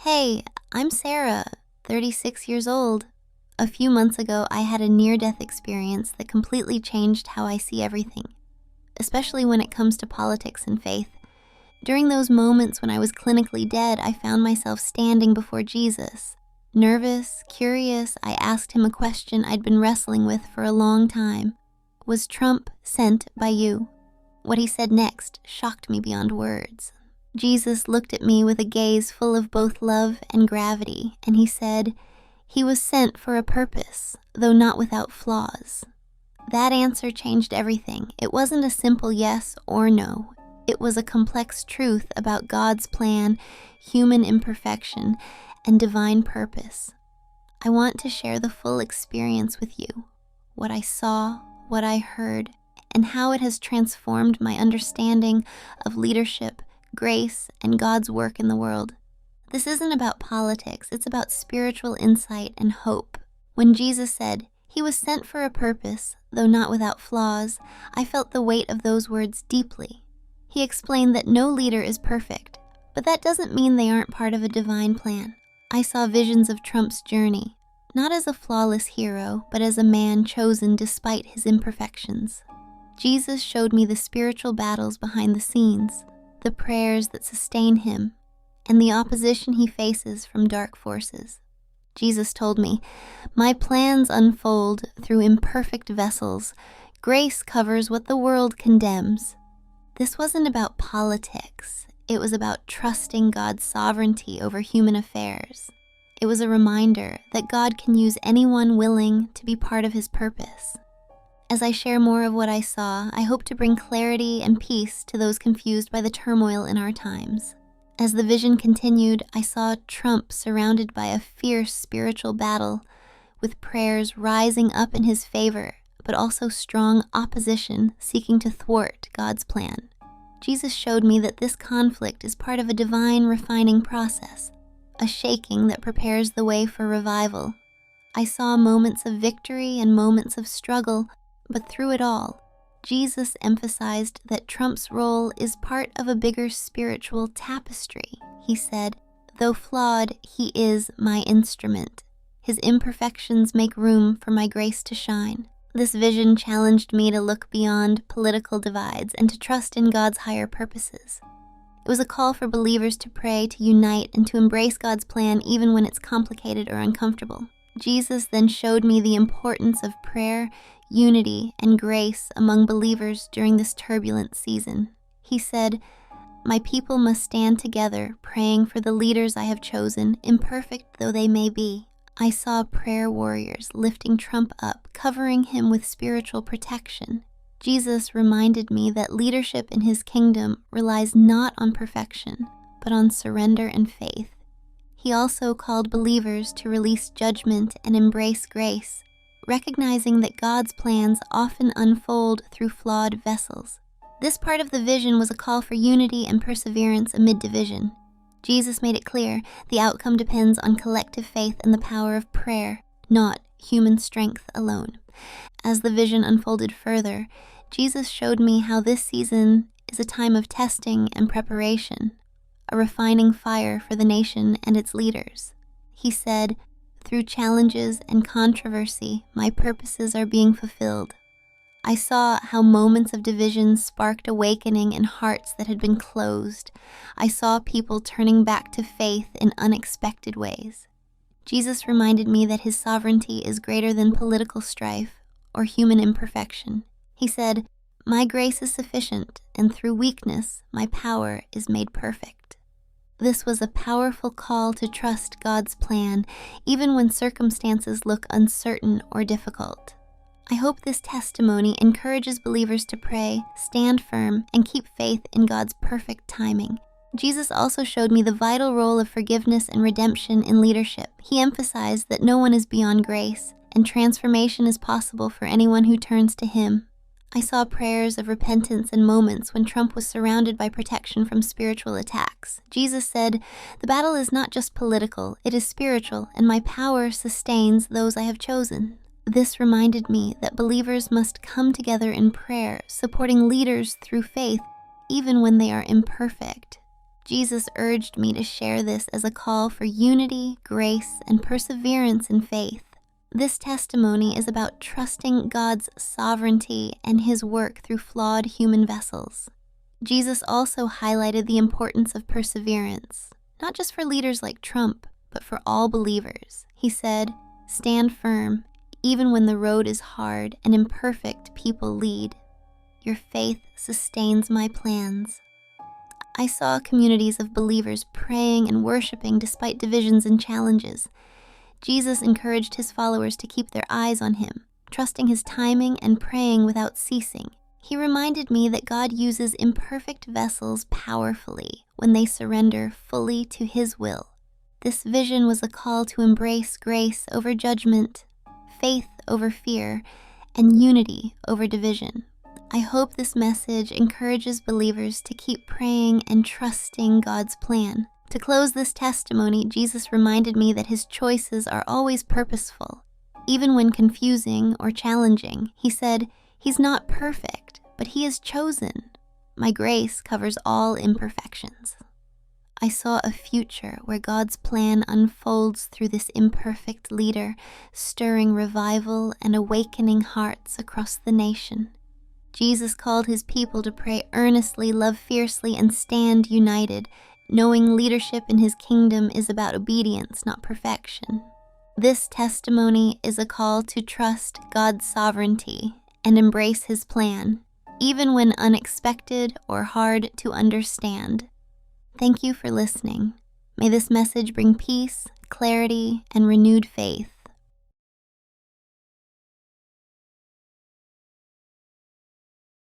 Hey, I'm Sarah, 36 years old. A few months ago, I had a near-death experience that completely changed how I see everything, especially when it comes to politics and faith. During those moments when I was clinically dead, I found myself standing before Jesus. Nervous, curious, I asked him a question I'd been wrestling with for a long time. Was Trump sent by you? What he said next shocked me beyond words. Jesus looked at me with a gaze full of both love and gravity, and he said, "He was sent for a purpose, though not without flaws." That answer changed everything. It wasn't a simple yes or no. It was a complex truth about God's plan, human imperfection, and divine purpose. I want to share the full experience with you, what I saw, what I heard, and how it has transformed my understanding of leadership, grace, and God's work in the world. This isn't about politics, it's about spiritual insight and hope. When Jesus said, "He was sent for a purpose, though not without flaws," I felt the weight of those words deeply. He explained that no leader is perfect, but that doesn't mean they aren't part of a divine plan. I saw visions of Trump's journey, not as a flawless hero, but as a man chosen despite his imperfections. Jesus showed me the spiritual battles behind the scenes, the prayers that sustain him, and the opposition he faces from dark forces. Jesus told me, "My plans unfold through imperfect vessels. Grace covers what the world condemns." This wasn't about politics. It was about trusting God's sovereignty over human affairs. It was a reminder that God can use anyone willing to be part of his purpose. As I share more of what I saw, I hope to bring clarity and peace to those confused by the turmoil in our times. As the vision continued, I saw Trump surrounded by a fierce spiritual battle, with prayers rising up in his favor, but also strong opposition seeking to thwart God's plan. Jesus showed me that this conflict is part of a divine refining process, a shaking that prepares the way for revival. I saw moments of victory and moments of struggle, but through it all, Jesus emphasized that Trump's role is part of a bigger spiritual tapestry. He said, "Though flawed, he is my instrument. His imperfections make room for my grace to shine." This vision challenged me to look beyond political divides and to trust in God's higher purposes. It was a call for believers to pray, to unite, and to embrace God's plan even when it's complicated or uncomfortable. Jesus then showed me the importance of prayer, unity, and grace among believers during this turbulent season. He said, "My people must stand together, praying for the leaders I have chosen, imperfect though they may be." I saw prayer warriors lifting Trump up, covering him with spiritual protection. Jesus reminded me that leadership in his kingdom relies not on perfection, but on surrender and faith. He also called believers to release judgment and embrace grace, recognizing that God's plans often unfold through flawed vessels. This part of the vision was a call for unity and perseverance amid division. Jesus made it clear the outcome depends on collective faith and the power of prayer, not human strength alone. As the vision unfolded further, Jesus showed me how this season is a time of testing and preparation, a refining fire for the nation and its leaders. He said, "Through challenges and controversy, my purposes are being fulfilled." I saw how moments of division sparked awakening in hearts that had been closed. I saw people turning back to faith in unexpected ways. Jesus reminded me that his sovereignty is greater than political strife or human imperfection. He said, "My grace is sufficient, and through weakness, my power is made perfect." This was a powerful call to trust God's plan, even when circumstances look uncertain or difficult. I hope this testimony encourages believers to pray, stand firm, and keep faith in God's perfect timing. Jesus also showed me the vital role of forgiveness and redemption in leadership. He emphasized that no one is beyond grace, and transformation is possible for anyone who turns to him. I saw prayers of repentance and moments when Trump was surrounded by protection from spiritual attacks. Jesus said, "The battle is not just political, it is spiritual, and my power sustains those I have chosen." This reminded me that believers must come together in prayer, supporting leaders through faith, even when they are imperfect. Jesus urged me to share this as a call for unity, grace, and perseverance in faith. This testimony is about trusting God's sovereignty and His work through flawed human vessels. Jesus also highlighted the importance of perseverance, not just for leaders like Trump, but for all believers. He said, "Stand firm, even when the road is hard and imperfect people lead. Your faith sustains my plans." I saw communities of believers praying and worshiping despite divisions and challenges. Jesus encouraged His followers to keep their eyes on Him, trusting His timing and praying without ceasing. He reminded me that God uses imperfect vessels powerfully when they surrender fully to His will. This vision was a call to embrace grace over judgment, faith over fear, and unity over division. I hope this message encourages believers to keep praying and trusting God's plan. To close this testimony, Jesus reminded me that His choices are always purposeful. Even when confusing or challenging, He said, "He's not perfect, but He is chosen. My grace covers all imperfections." I saw a future where God's plan unfolds through this imperfect leader, stirring revival and awakening hearts across the nation. Jesus called His people to pray earnestly, love fiercely, and stand united, knowing leadership in His kingdom is about obedience, not perfection. This testimony is a call to trust God's sovereignty and embrace His plan, even when unexpected or hard to understand. Thank you for listening. May this message bring peace, clarity, and renewed faith.